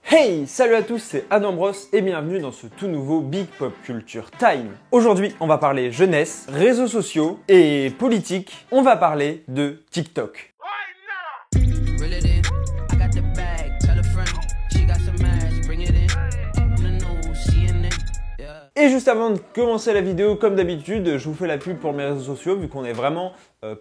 Hey, salut à tous, c'est Adam Bros et bienvenue dans ce tout nouveau Big Pop Culture Time. Aujourd'hui, on va parler jeunesse, réseaux sociaux et politique. On va parler de TikTok. Et juste avant de commencer la vidéo, comme d'habitude, je vous fais la pub pour mes réseaux sociaux, vu qu'on est vraiment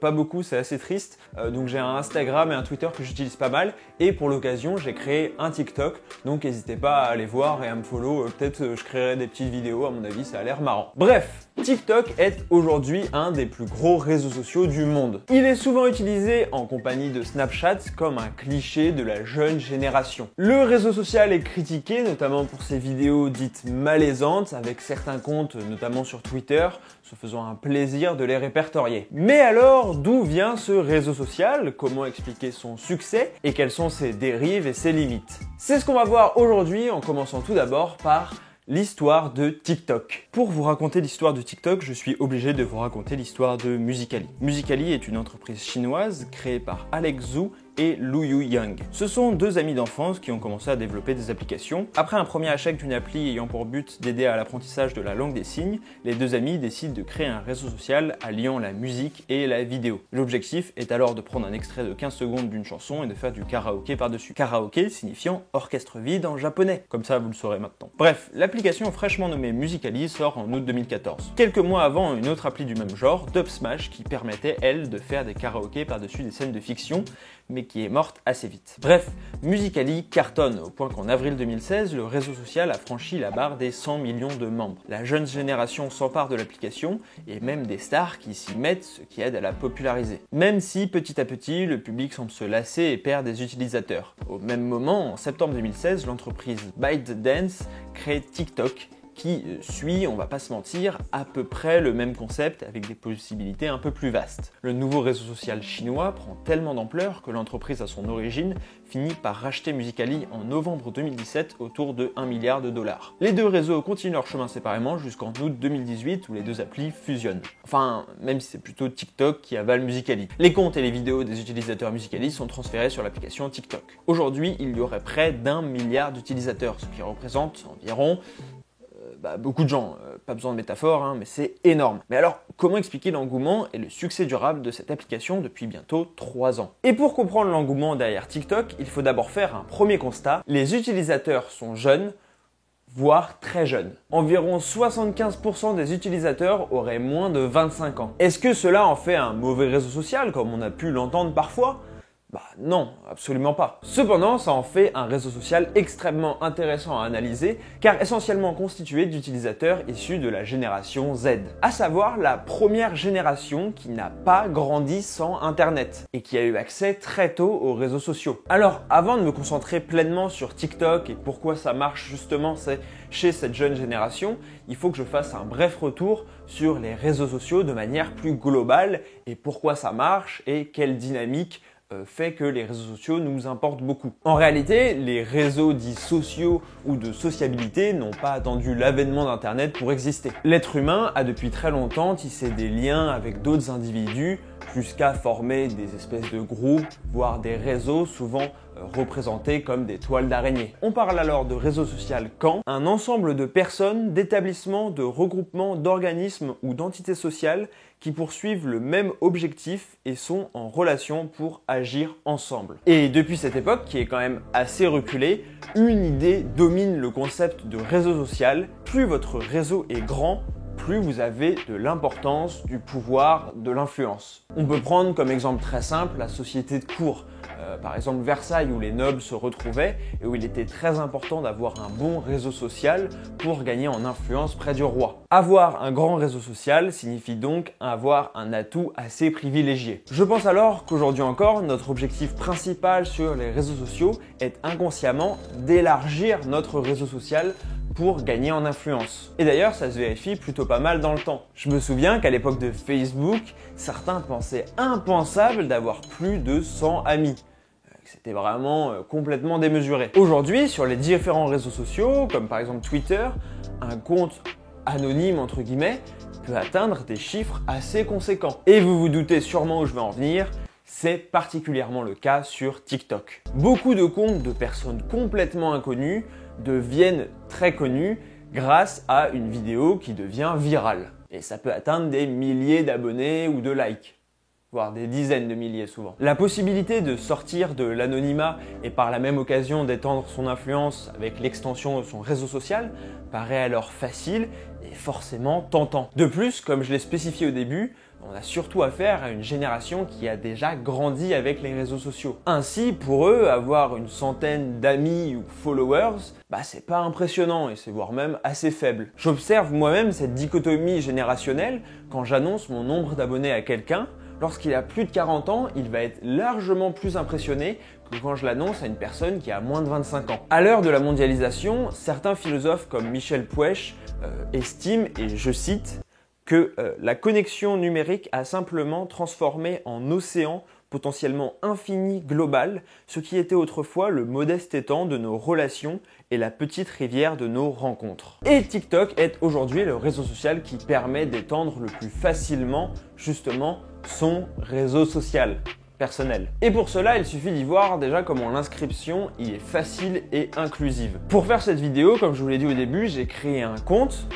pas beaucoup, c'est assez triste. Donc j'ai un Instagram et un Twitter que j'utilise pas mal. Et pour l'occasion, j'ai créé un TikTok. Donc n'hésitez pas à aller voir et à me follow. Peut-être je créerai des petites vidéos, à mon avis, ça a l'air marrant. Bref, TikTok est aujourd'hui un des plus gros réseaux sociaux du monde. Il est souvent utilisé en compagnie de Snapchat comme un cliché de la jeune génération. Le réseau social est critiqué, notamment pour ses vidéos dites malaisantes, avec certains comptes, notamment sur Twitter, se faisant un plaisir de les répertorier. Mais alors, d'où vient ce réseau social? Comment expliquer son succès? Et quelles sont ses dérives et ses limites? C'est ce qu'on va voir aujourd'hui, en commençant tout d'abord par l'histoire de TikTok. Pour vous raconter l'histoire de TikTok, je suis obligé de vous raconter l'histoire de Musical.ly. Musical.ly est une entreprise chinoise créée par Alex Zhu et Luyu Yang. Ce sont deux amis d'enfance qui ont commencé à développer des applications. Après un premier achat d'une appli ayant pour but d'aider à l'apprentissage de la langue des signes, les deux amis décident de créer un réseau social alliant la musique et la vidéo. L'objectif est alors de prendre un extrait de 15 secondes d'une chanson et de faire du karaoké par-dessus. Karaoké signifiant orchestre vide en japonais. Comme ça, vous le saurez maintenant. Bref, l'application fraîchement nommée Musical.ly sort en août 2014. Quelques mois avant, une autre appli du même genre, Dubsmash, qui permettait, elle, de faire des karaokés par-dessus des scènes de fiction, mais qui est morte assez vite. Bref, Musical.ly cartonne au point qu'en avril 2016, le réseau social a franchi la barre des 100 millions de membres. La jeune génération s'empare de l'application et même des stars qui s'y mettent, ce qui aide à la populariser. Même si petit à petit, le public semble se lasser et perd des utilisateurs. Au même moment, en septembre 2016, l'entreprise ByteDance crée TikTok, qui suit, on va pas se mentir, à peu près le même concept avec des possibilités un peu plus vastes. Le nouveau réseau social chinois prend tellement d'ampleur que l'entreprise à son origine finit par racheter Musical.ly en novembre 2017 autour de 1 milliard de dollars. Les deux réseaux continuent leur chemin séparément jusqu'en août 2018 où les deux applis fusionnent. Enfin, même si c'est plutôt TikTok qui avale Musical.ly. Les comptes et les vidéos des utilisateurs Musical.ly sont transférés sur l'application TikTok. Aujourd'hui, il y aurait près d'1 milliard d'utilisateurs, ce qui représente environ beaucoup de gens, pas besoin de métaphore, hein, mais c'est énorme. Mais alors, comment expliquer l'engouement et le succès durable de cette application depuis bientôt 3 ans? Et pour comprendre l'engouement derrière TikTok, il faut d'abord faire un premier constat. Les utilisateurs sont jeunes, voire très jeunes. Environ 75% des utilisateurs auraient moins de 25 ans. Est-ce que cela en fait un mauvais réseau social, comme on a pu l'entendre parfois? Non, absolument pas. Cependant, ça en fait un réseau social extrêmement intéressant à analyser car essentiellement constitué d'utilisateurs issus de la génération Z, à savoir la première génération qui n'a pas grandi sans Internet et qui a eu accès très tôt aux réseaux sociaux. Alors, avant de me concentrer pleinement sur TikTok et pourquoi ça marche justement chez cette jeune génération, il faut que je fasse un bref retour sur les réseaux sociaux de manière plus globale et pourquoi ça marche et quelle dynamique fait que les réseaux sociaux nous importent beaucoup. En réalité, les réseaux dits sociaux ou de sociabilité n'ont pas attendu l'avènement d'Internet pour exister. L'être humain a depuis très longtemps tissé des liens avec d'autres individus jusqu'à former des espèces de groupes, voire des réseaux souvent représentés comme des toiles d'araignée. On parle alors de réseau social quand un ensemble de personnes, d'établissements, de regroupements, d'organismes ou d'entités sociales qui poursuivent le même objectif et sont en relation pour agir ensemble. Et depuis cette époque, qui est quand même assez reculée, une idée domine le concept de réseau social. Plus votre réseau est grand, plus vous avez de l'importance, du pouvoir, de l'influence. On peut prendre comme exemple très simple la société de cour. Par exemple Versailles où les nobles se retrouvaient et où il était très important d'avoir un bon réseau social pour gagner en influence près du roi. Avoir un grand réseau social signifie donc avoir un atout assez privilégié. Je pense alors qu'aujourd'hui encore, notre objectif principal sur les réseaux sociaux est inconsciemment d'élargir notre réseau social pour gagner en influence. Et d'ailleurs, ça se vérifie plutôt pas mal dans le temps. Je me souviens qu'à l'époque de Facebook, certains pensaient impensable d'avoir plus de 100 amis. C'était vraiment complètement démesuré. Aujourd'hui, sur les différents réseaux sociaux, comme par exemple Twitter, un compte anonyme entre guillemets peut atteindre des chiffres assez conséquents. Et vous vous doutez sûrement où je vais en venir, C'est particulièrement le cas sur TikTok. Beaucoup de comptes de personnes complètement inconnues deviennent très connus grâce à une vidéo qui devient virale. Et ça peut atteindre des milliers d'abonnés ou de likes, voire des dizaines de milliers souvent. La possibilité de sortir de l'anonymat et par la même occasion d'étendre son influence avec l'extension de son réseau social paraît alors facile et forcément tentant. De plus, comme je l'ai spécifié au début, on a surtout affaire à une génération qui a déjà grandi avec les réseaux sociaux. Ainsi, pour eux, avoir une centaine d'amis ou followers, c'est pas impressionnant et c'est voire même assez faible. J'observe moi-même cette dichotomie générationnelle quand j'annonce mon nombre d'abonnés à quelqu'un. Lorsqu'il a plus de 40 ans, il va être largement plus impressionné que quand je l'annonce à une personne qui a moins de 25 ans. À l'heure de la mondialisation, certains philosophes comme Michel Puech estiment, et je cite, que la connexion numérique a simplement transformé en océan potentiellement infini global ce qui était autrefois le modeste étang de nos relations et la petite rivière de nos rencontres. Et TikTok est aujourd'hui le réseau social qui permet d'étendre le plus facilement justement son réseau social personnel. Et pour cela, il suffit d'y voir déjà comment l'inscription y est facile et inclusive. Pour faire cette vidéo, comme je vous l'ai dit au début, j'ai créé un compte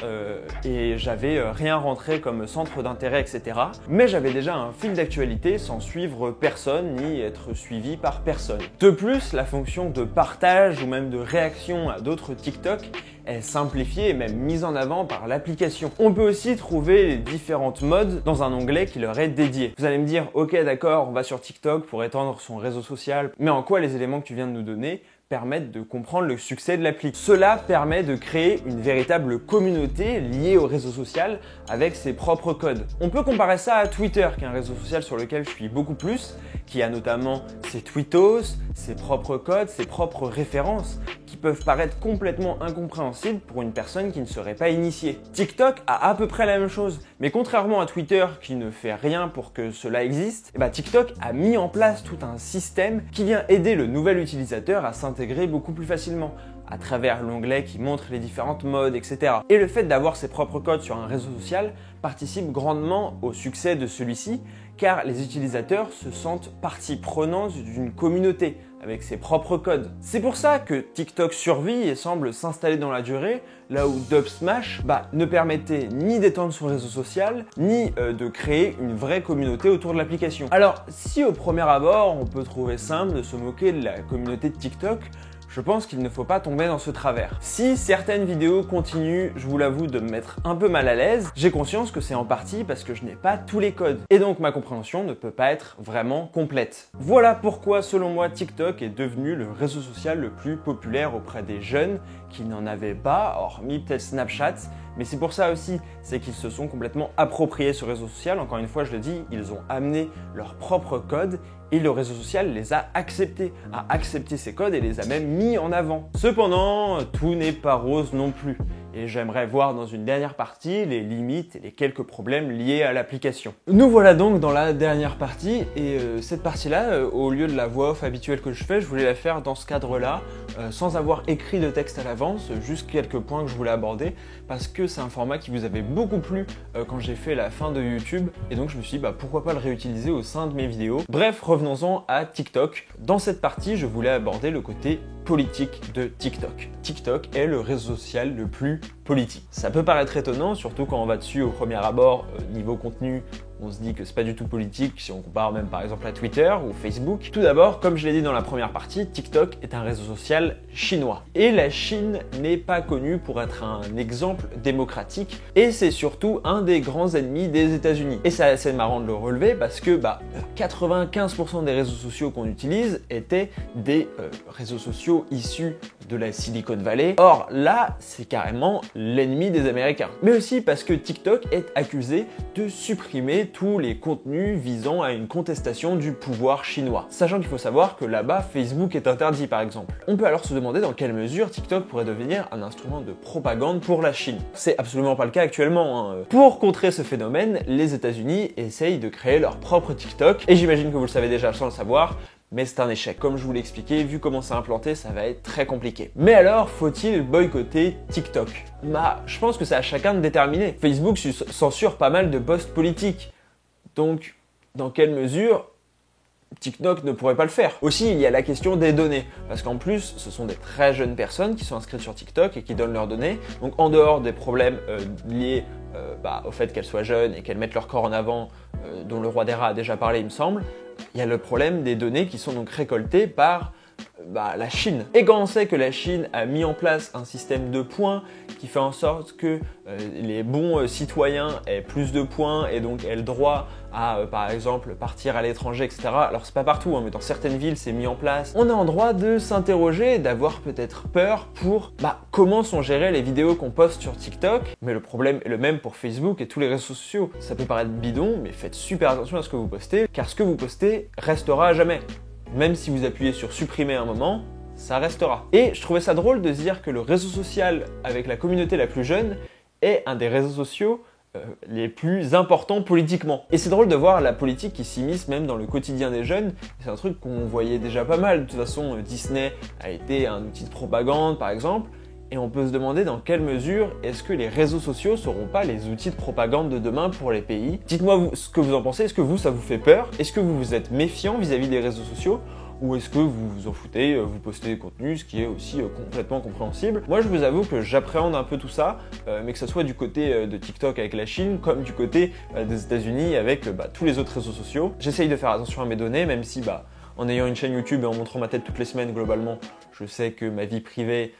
et j'avais rien rentré comme centre d'intérêt, etc. Mais j'avais déjà un fil d'actualité sans suivre personne ni être suivi par personne. De plus, la fonction de partage ou même de réaction à d'autres TikTok est simplifiée et même mise en avant par l'application. On peut aussi trouver les différentes modes dans un onglet qui leur est dédié. Vous allez me dire, ok d'accord, on va sur TikTok pour étendre son réseau social, mais en quoi les éléments que tu viens de nous donner permettent de comprendre le succès de l'appli. Cela permet de créer une véritable communauté liée au réseau social avec ses propres codes. On peut comparer ça à Twitter, qui est un réseau social sur lequel je suis beaucoup plus, qui a notamment ses tweetos, ses propres codes, ses propres références, qui peuvent paraître complètement incompréhensibles pour une personne qui ne serait pas initiée. TikTok a à peu près la même chose, mais contrairement à Twitter qui ne fait rien pour que cela existe, TikTok a mis en place tout un système qui vient aider le nouvel utilisateur à s'intégrer beaucoup plus facilement à travers l'onglet qui montre les différentes modes, etc. Et le fait d'avoir ses propres codes sur un réseau social participe grandement au succès de celui-ci, car les utilisateurs se sentent partie prenante d'une communauté avec ses propres codes. C'est pour ça que TikTok survit et semble s'installer dans la durée, là où Dubsmash ne permettait ni d'étendre son réseau social, ni de créer une vraie communauté autour de l'application. Alors, si au premier abord, on peut trouver simple de se moquer de la communauté de TikTok, je pense qu'il ne faut pas tomber dans ce travers. Si certaines vidéos continuent, je vous l'avoue, de me mettre un peu mal à l'aise, j'ai conscience que c'est en partie parce que je n'ai pas tous les codes. Et donc ma compréhension ne peut pas être vraiment complète. Voilà pourquoi, selon moi, TikTok est devenu le réseau social le plus populaire auprès des jeunes qui n'en avaient pas, hormis peut-être Snapchat. Mais c'est pour ça aussi, c'est qu'ils se sont complètement appropriés ce réseau social. Encore une fois, je le dis, ils ont amené leur propre code et le réseau social les a acceptés, ces codes et les a même mis en avant. Cependant, tout n'est pas rose non plus. Et j'aimerais voir dans une dernière partie les limites et les quelques problèmes liés à l'application. Nous voilà donc dans la dernière partie et cette partie-là, au lieu de la voix off habituelle que je fais, je voulais la faire dans ce cadre-là, sans avoir écrit de texte à l'avance, juste quelques points que je voulais aborder parce que c'est un format qui vous avait beaucoup plu quand j'ai fait la fin de YouTube et donc je me suis dit pourquoi pas le réutiliser au sein de mes vidéos. Bref, revenons-en à TikTok. Dans cette partie, je voulais aborder le côté politique de TikTok. TikTok est le réseau social le plus politique. Ça peut paraître étonnant, surtout quand on va dessus au premier abord, niveau contenu, on se dit que c'est pas du tout politique si on compare même par exemple à Twitter ou Facebook. Tout d'abord, comme je l'ai dit dans la première partie, TikTok est un réseau social chinois. Et la Chine n'est pas connue pour être un exemple démocratique et c'est surtout un des grands ennemis des États-Unis. Et c'est assez marrant de le relever parce que 95% des réseaux sociaux qu'on utilise étaient des réseaux sociaux issus de la Silicon Valley. Or là, c'est carrément l'ennemi des Américains. Mais aussi parce que TikTok est accusé de supprimer tous les contenus visant à une contestation du pouvoir chinois. Sachant qu'il faut savoir que là-bas, Facebook est interdit par exemple. On peut alors se demander dans quelle mesure TikTok pourrait devenir un instrument de propagande pour la Chine. C'est absolument pas le cas actuellement. Pour contrer ce phénomène, les États-Unis essayent de créer leur propre TikTok, et j'imagine que vous le savez déjà sans le savoir, mais c'est un échec. Comme je vous l'ai expliqué, vu comment c'est implanté, ça va être très compliqué. Mais alors, faut-il boycotter TikTok? Je pense que c'est à chacun de déterminer. Facebook censure pas mal de posts politiques. Donc, dans quelle mesure TikTok ne pourrait pas le faire. Aussi, il y a la question des données, parce qu'en plus, ce sont des très jeunes personnes qui sont inscrites sur TikTok et qui donnent leurs données. Donc en dehors des problèmes liés au fait qu'elles soient jeunes et qu'elles mettent leur corps en avant, dont le roi des rats a déjà parlé, il me semble, il y a le problème des données qui sont donc récoltées par la Chine. Et quand on sait que la Chine a mis en place un système de points qui fait en sorte que les bons citoyens aient plus de points et donc aient le droit à, par exemple, partir à l'étranger, etc. Alors c'est pas partout, hein, mais dans certaines villes c'est mis en place. On est en droit de s'interroger, d'avoir peut-être peur pour comment sont gérées les vidéos qu'on poste sur TikTok. Mais le problème est le même pour Facebook et tous les réseaux sociaux. Ça peut paraître bidon, mais faites super attention à ce que vous postez, car ce que vous postez restera à jamais. Même si vous appuyez sur supprimer un moment, ça restera. Et je trouvais ça drôle de se dire que le réseau social avec la communauté la plus jeune est un des réseaux sociaux les plus importants politiquement. Et c'est drôle de voir la politique qui s'immisce même dans le quotidien des jeunes. C'est un truc qu'on voyait déjà pas mal. De toute façon, Disney a été un outil de propagande par exemple. Et on peut se demander dans quelle mesure est-ce que les réseaux sociaux seront pas les outils de propagande de demain pour les pays. Dites-moi ce que vous en pensez. Est-ce que ça vous fait peur? Est-ce que vous êtes méfiant vis-à-vis des réseaux sociaux? Ou est-ce que vous vous en foutez, vous postez des contenus, ce qui est aussi complètement compréhensible. Moi, je vous avoue que j'appréhende un peu tout ça, mais que ce soit du côté de TikTok avec la Chine, comme du côté des États-Unis avec tous les autres réseaux sociaux. J'essaye de faire attention à mes données, même si en ayant une chaîne YouTube et en montrant ma tête toutes les semaines, globalement, je sais que ma vie privée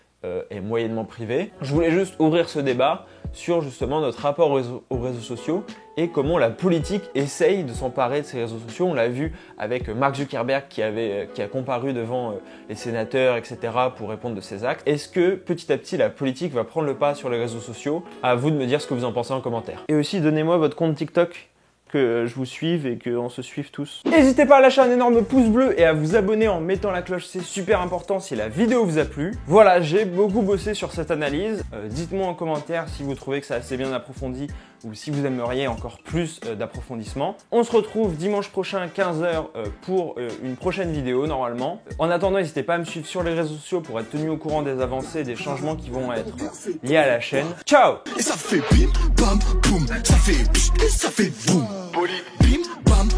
est moyennement privée. Je voulais juste ouvrir ce débat sur justement notre rapport aux réseaux sociaux et comment la politique essaye de s'emparer de ces réseaux sociaux. On l'a vu avec Mark Zuckerberg qui a comparu devant les sénateurs, etc. pour répondre de ses actes. Est-ce que petit à petit la politique va prendre le pas sur les réseaux sociaux? À vous de me dire ce que vous en pensez en commentaire. Et aussi donnez-moi votre compte TikTok, que je vous suive et qu'on se suive tous. N'hésitez pas à lâcher un énorme pouce bleu et à vous abonner en mettant la cloche, c'est super important si la vidéo vous a plu. Voilà, j'ai beaucoup bossé sur cette analyse. Dites-moi en commentaire si vous trouvez que c'est assez bien approfondi ou si vous aimeriez encore plus d'approfondissement. On se retrouve dimanche prochain à 15 h pour une prochaine vidéo normalement. En attendant, n'hésitez pas à me suivre sur les réseaux sociaux pour être tenu au courant des avancées, des changements qui vont être liés à la chaîne. Ciao! Et ça fait bim, bam, boum, ça fait pchit, et ça fait boum. Bim, bam,